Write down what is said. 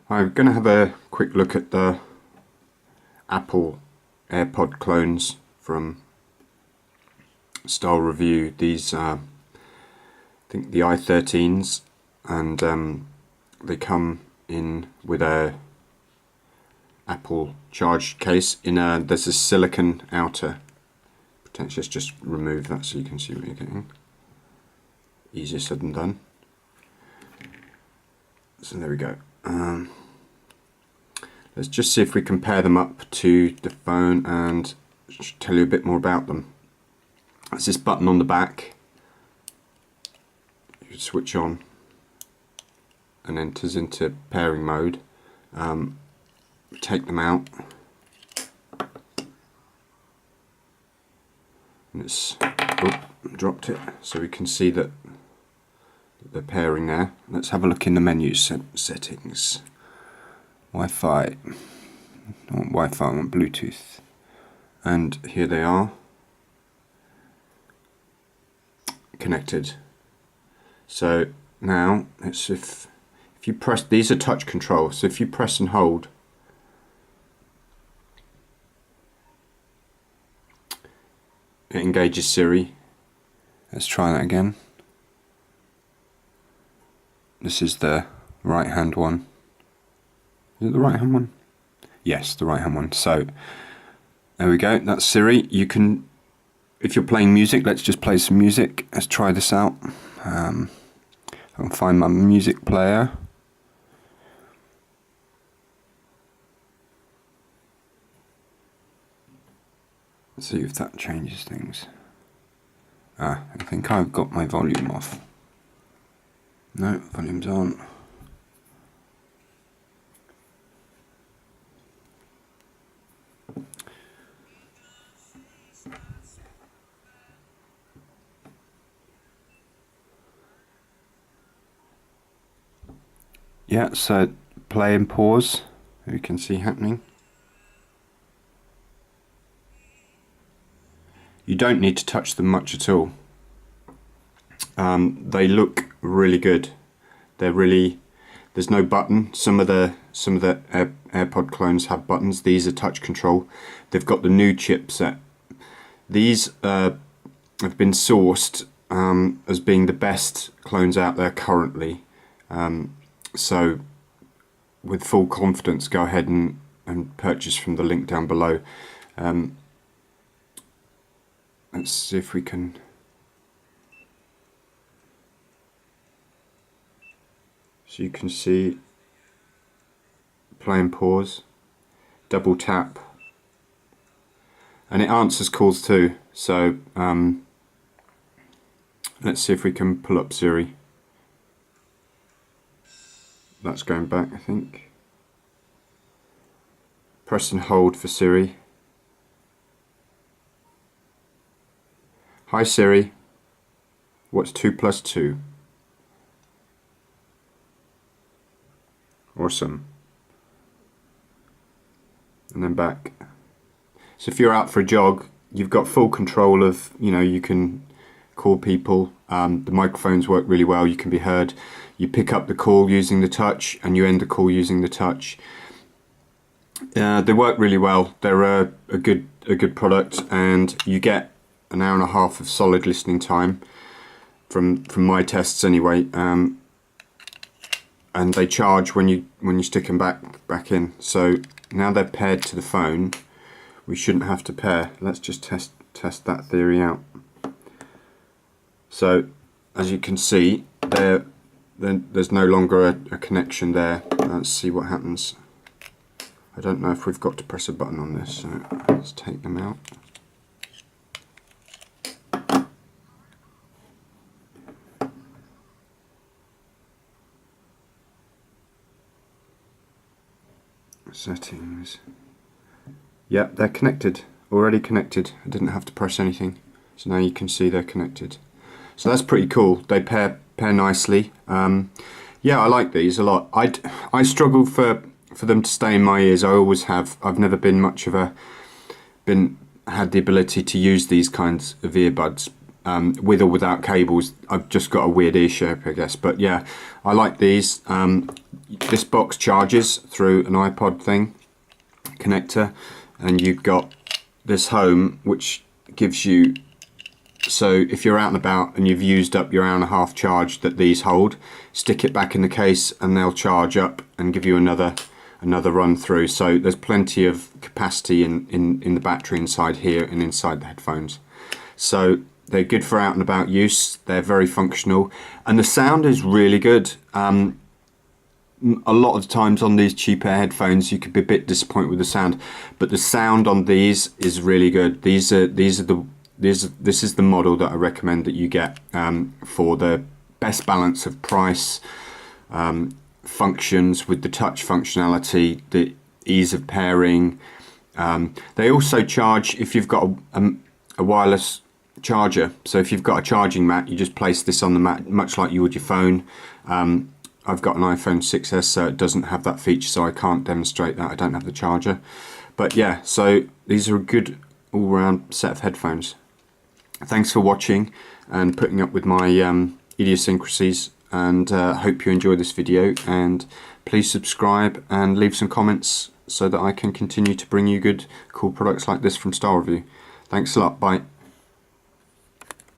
I'm going to have a quick look at the Apple AirPod clones from Style Review. These I think the i13s, and they come in with a Apple charge case. There's a silicon outer. Potentially let's just remove that so you can see what you're getting. Easier said than done. So there we go. Let's just see if we compare them up to the phone and tell you a bit more about them. There's this button on the back. You switch on and enters into pairing mode. Take them out. And it's dropped it, so we can see that they're pairing there. Let's have a look in the menu settings. Wi-Fi. I want Wi-Fi, I want Bluetooth. And here they are. Connected. So now it's if you press, these are touch control, so if you press and hold, it engages Siri. Let's try that again. This is the right hand one. Is it the right hand one? Yes, the right hand one. So there we go, that's Siri. You can, if you're playing music, let's just play some music. Let's try this out. I'll find my music player. Let's see if that changes things. I think I've got my volume off. No, volume's on. Yeah, so play and pause, you can see happening. You don't need to touch them much at all. They look really good. They're really, there's no button. Some of the AirPod clones have buttons. These are touch control. They've got the new chipset. These have been sourced as being the best clones out there currently. So with full confidence, go ahead and purchase from the link down below. Let's see if we can. So you can see play and pause, double tap, and it answers calls too. So let's see if we can pull up Siri. That's going back, I think. Press and hold for Siri. Hi Siri, what's 2 plus 2? Awesome. And then back. So if you're out for a jog, you've got full control of, you can call people. The microphones work really well, you can be heard. You pick up the call using the touch and you end the call using the touch. They work really well. They're a good product, and you get an hour and a half of solid listening time from my tests anyway. And they charge when you stick them back in. So now they're paired to the phone, we shouldn't have to pair. Let's just test that theory out. So as you can see, there's no longer a connection there. Let's see what happens. I don't know if we've got to press a button on this, so let's take them out. Settings. Yeah, they're connected, already connected. I didn't have to press anything, so now you can see they're connected. So that's pretty cool. They pair nicely. Yeah, I like these a lot. I struggle for them to stay in my ears. I always have. I've never been much of had the ability to use these kinds of earbuds with or without cables. I've just got a weird ear shape, I guess. But yeah, I like these. this box charges through an iPod thing connector, and you've got this home which gives you, so if you're out and about and you've used up your hour and a half charge that these hold, stick it back in the case and they'll charge up and give you another run through. So there's plenty of capacity in the battery inside here and inside the headphones. So they're good for out and about use. They're very functional, and the sound is really good. A lot of times on these cheaper headphones you could be a bit disappointed with the sound, but the sound on these is really good. This is the model that I recommend that you get for the best balance of price, functions with the touch functionality, the ease of pairing. They also charge if you've got a wireless charger. So if you've got a charging mat, you just place this on the mat, much like you would your phone. I've got an iPhone 6s, so it doesn't have that feature, so I can't demonstrate that. I don't have the charger. But yeah, so these are a good all-round set of headphones. Thanks for watching and putting up with my idiosyncrasies, and hope you enjoy this video, and please subscribe and leave some comments so that I can continue to bring you good, cool products like this from Style Review. Thanks a lot, bye.